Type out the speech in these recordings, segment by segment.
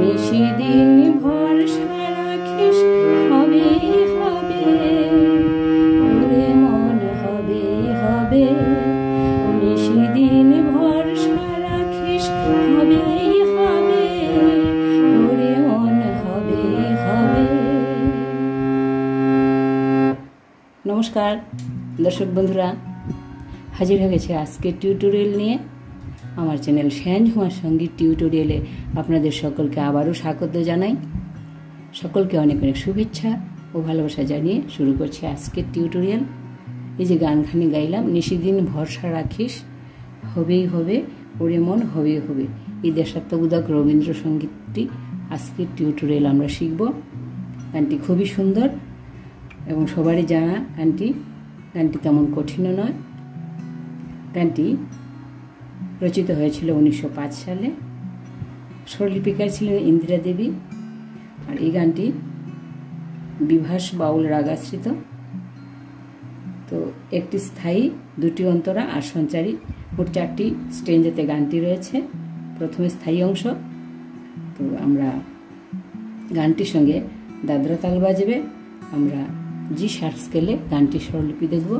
নিশিদিন ভরসা রাখিস হবে হবে, ওরে মন হবে হবে। নিশিদিন ভরসা রাখিস হবে হবে, ওরে মন হবে হবে। নমস্কার দর্শক বন্ধুরা, হাজির হয়ে গেছে আজকের টিউটোরিয়াল নিয়ে। আমার চ্যানেল শ্যানঝুমার সঙ্গীত টিউটোরিয়ালে আপনাদের সকলকে আবারও স্বাগত জানাই। সকলকে অনেক অনেক শুভেচ্ছা ও ভালোবাসা জানিয়ে শুরু করছি আজকের টিউটোরিয়াল। এই যে গানখানি গাইলাম, নিশিদিন ভরসা রাখিস হবেই হবে, ওরে মন হবেই হবে, এই দেশাত্মবোধক রবীন্দ্রসঙ্গীতটি আজকের টিউটোরিয়াল আমরা শিখব। গানটি খুবই সুন্দর এবং সবারই জানা গানটি তেমন কঠিনও নয়। গানটি রচিত হয়েছিল 1905 সালে। স্বরলিপিকার ছিলেন ইন্দিরা দেবী। আর এই গানটি বিভাস বাউল রাগাশ্রিত। তো একটি স্থায়ী, দুটি অন্তরা আর সঞ্চারী, মোট 4টি স্ট্রেঞ্জেতে গানটি রয়েছে। প্রথমে স্থায়ী অংশ। তো আমরা গানটির সঙ্গে দাদরা তাল বাজবে। আমরা জি শার্প স্কেলে গানটির স্বরলিপি দেখব।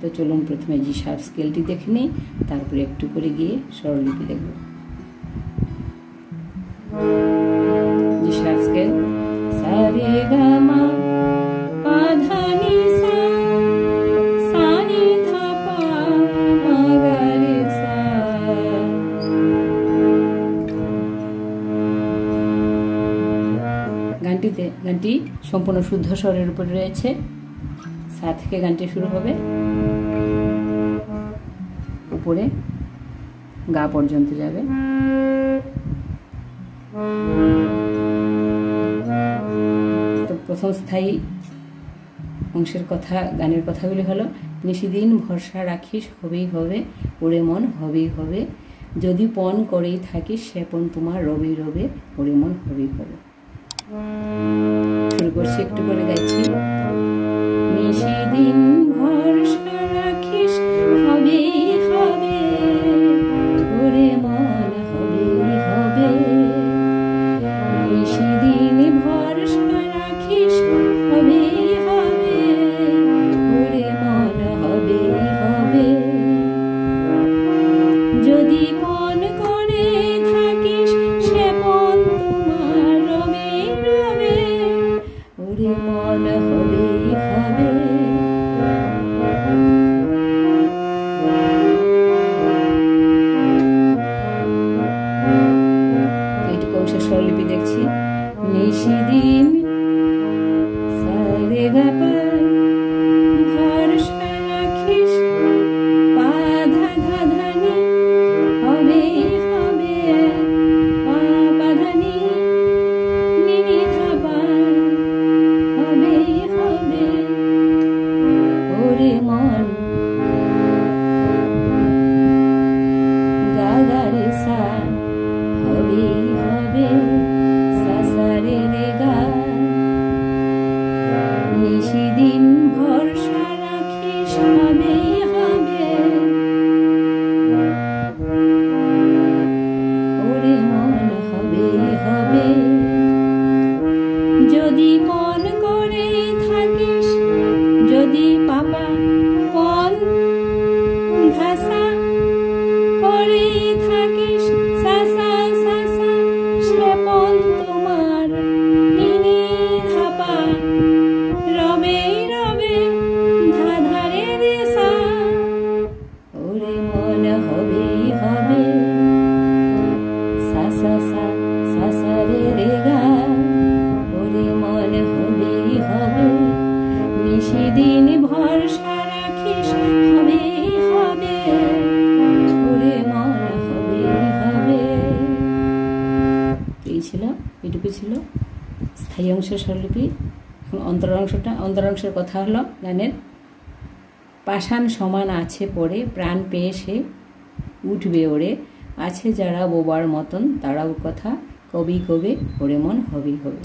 তো চলুন প্রথমে জি শার্প স্কেলটি দেখে নিই, তারপরে একটু করে গিয়ে স্বরলিপি দেখব। জি শার্প স্কেল সা রে গা মা পা ধা নি সা, সা নি ধা পা মা গা রে সা। গানটি সম্পূর্ণ শুদ্ধ স্বরের উপরে রয়েছে। সা থেকে গানটি শুরু হবে, উপরে গা পর্যন্ত যাবে। তো প্রথম স্থায়ী অংশের কথা, গানের কথাগুলি হলো: নিশিদিন ভরসা রাখিস হবেই হবে, ওরে মন হবেই হবে, যদি পণ করেই থাকিস সে পণ তোমার রবেই রবে, ওরে মন হবেই হবে। শুরু করছি, একটু করে গাইছি। নিশিদিন ভরসা রাখিস হবেই হবে, ওরে মন হবেই হবে। নিশিদিন ভরসা রাখিস হবেই হবে, ওরে মন হবেই হবে, যদি পণ করে থাকিস সে পণ তোমার রবেই রবে, ওরে মন হবেই হবে। এইটুকু অংশের স্বরলিপি দেখছি। নিশিদিন সা রে গা পা ভরসা রাখিস পা ধা ধা ধা নি হবেই হবে, পা পা ধা নি নি নি ধা পা হবেই হবে, ওরে মন গা গা রে সা হবেই হবে, সা সা রে রে গা। নিশিদিন ভরসা রাখিস হবেই হবে, ওরে মন হবেই হবে, যদি পণ করে থাকিস, যদি পাপা পণ ধাসা করে থাকিস, সা সা সা সা সে পণ তোমার নি নি ধা পা রবেই রবে, ধা ধা রে রে সা, ওরে মন হবেই হবে, সা সা সা সা সা রে রে গা, ওরে মন হবেই হবে। নিশিদিন ভরসা রাখিস হবেই হবে, ওরে মন হবেই হবে। এই ছিল, এটুকু ছিল স্থায়ী অংশের স্বরলিপি। এখন অন্তরাংশের কথা হলো গানের: পাষাণ সমান আছে পড়ে, প্রাণ পেয়ে সে উঠবে ওরে, আছে যারা বোবার মতন তারাও কথা, কবি কবে ওরে মন হবেই হবে।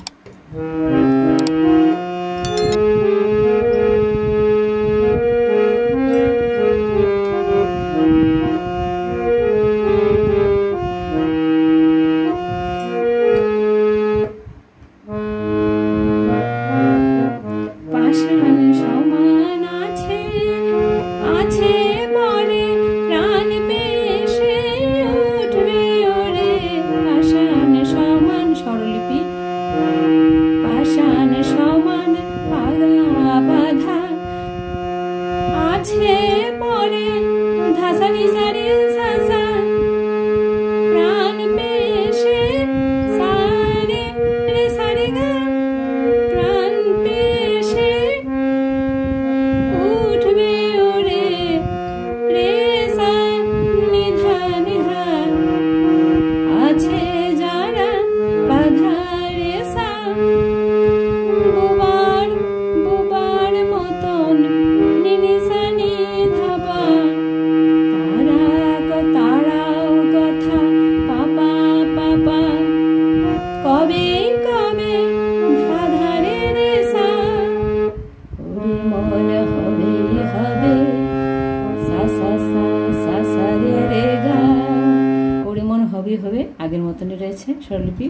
স্বরলিপি।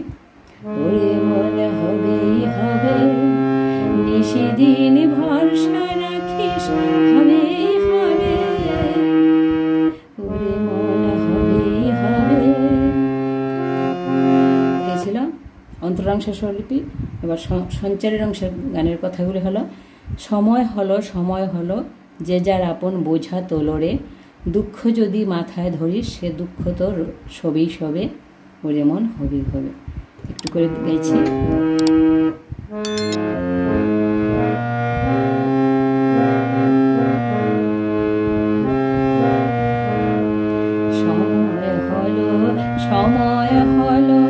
ওরে মন হবেই হবে, নিশিদিন ভরসা রাখিস, হবেই হবে, ওরে মন হবেই হবে। এই ছিল অন্তরাংশের স্বরলিপি। এবার সঞ্চারের অংশের গানের কথাগুলি হলো: সময় হলো সময় হলো, যে যার আপন বোঝা তোলরে, দুঃখ যদি মাথায় ধরিস, সে দুঃখ তোর সবেই সবে, ওরে মন হবেই হবে। একটু করে গাইছি। সময় হলো সময় হলো,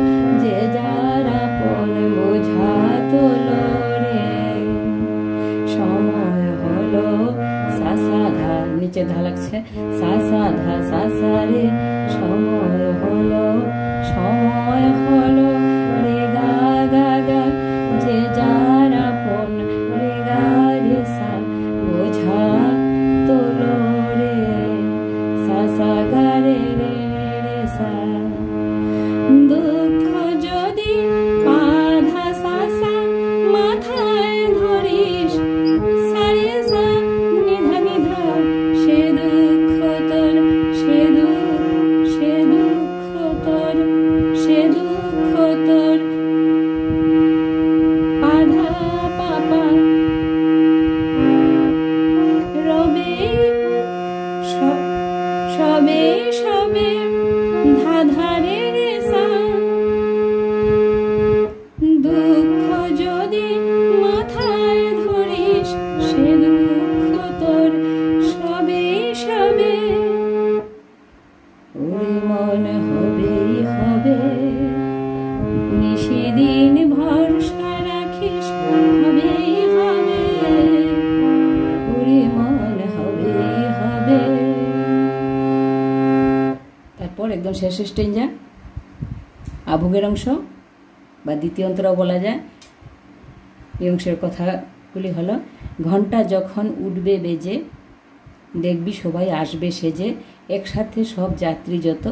যে যার আপন বোঝা তোলরে, সময় হলো সা সা ধা, নিচে ধা লাগছে, সা সা ধা সা সা রে, সময় হলো সময় হলো, রে গা গা গা, যে যার আপন, রে গা রে সা, বোঝা তোলরে, সা সা গা রে রে রে সা। দুঃখ যদি বাধা সা সা মাথায় ধরিস, সা রে সা নিধা নিধা, সে দুঃখ তোর, সে দুঃখ তোর, সে দুঃখ তোর, বাধা পাপা রবে, সবে সবে, ধাধারে রে সা। দুঃখ যদি মাথায় ধরিস, সে দুঃখ তোর সবে সবে, ওরে মন হবেই হবে, নিশিদিন ভরসা রাখিস, হবেই হবে, ওরে মন হবেই হবে। তারপর একদম শেষের স্টেঞ্জা আভোগের অংশ বা দ্বিতীয় অন্তরাও বলা যায়। এই অংশের কথাগুলি হলো: ঘন্টা যখন উঠবে বেজে, দেখবি সবাই আসবে সেজে, একসাথে সব যাত্রী যত,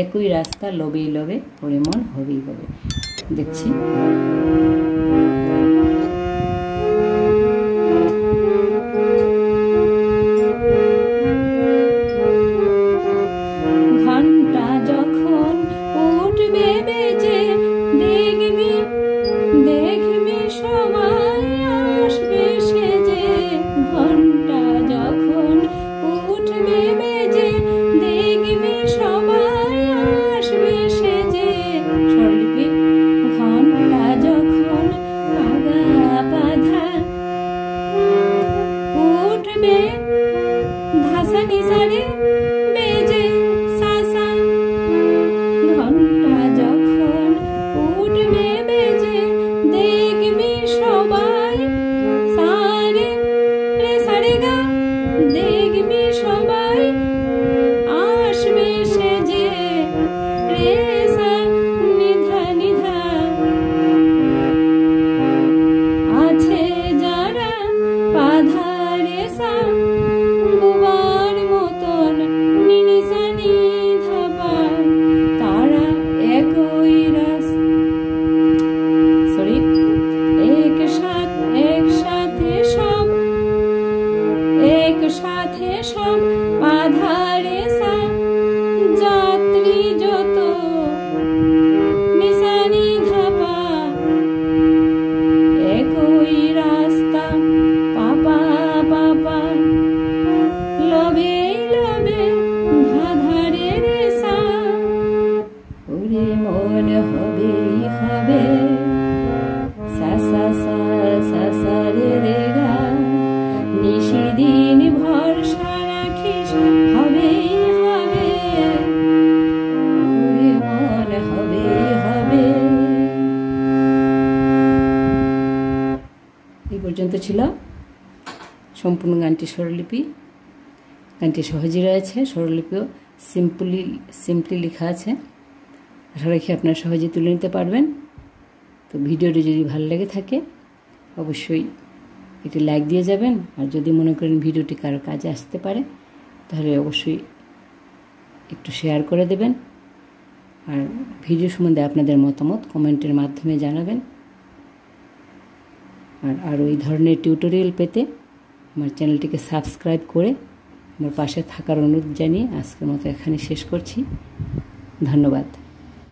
একই রাস্তা লবেই লবে, ওরে মন হবেই হবে। দেখছি। ঘন্টা যখন উঠবে বেজে, দেখবি দেখবি সবাই আসবে সেজে, ঘন্টা যখন উঠবে বেজে, দেখবি সবাই আসবে সেজে। স্বরলিপি। ঘন্টা যখন পাগা বাধা উঠবে, ধাসা নিসারে বেজে, সা সা। ঘন্টা যখন উঠবে বেজে, দেখবি সবাই, সারে রে সারে গা, দেখবি সবাই আসবে সেজে, রে সা নিধা নিধা। আছে যারা বাধা রে সা, বুবার মতন নিনিসা নিধা পায়, তারা একই একসাথে সব, একসাথে সব বাধা রে সা, যাত্রী যত, নিসা নিধা পা, একই রাস্তা, পাপা পাপা, লবে লবে, ধাধারে রে সা, ওরে মন হবেই হবে, সা সা সা সা সা রে রে গা, নিশিদিন ভরসা রাখিস, হবেই হবে, ওরে মন হবেই হবে। এই পর্যন্ত ছিল সম্পূর্ণ গানটি স্বরলিপি। গানটি সহজই রয়েছে, স্বরলিপিও সিম্পলি লেখা আছে। আশা রাখি আপনারা সহজে তুলে নিতে পারবেন। তো ভিডিওটি যদি ভালো লেগে থাকে অবশ্যই একটি লাইক দিয়ে যাবেন, আর যদি মনে করেন ভিডিওটি কারো কাজে আসতে পারে তাহলে অবশ্যই একটু শেয়ার করে দেবেন। আর ভিডিও সম্বন্ধে আপনাদের মতামত কমেন্টের মাধ্যমে জানাবেন। আর এই ধরনের টিউটোরিয়াল পেতে আমার চ্যানেলটিকে সাবস্ক্রাইব করে আমার পাশে থাকার অনুরোধ জানিয়ে আজকের মতো এখানে শেষ করছি। ধন্যবাদ।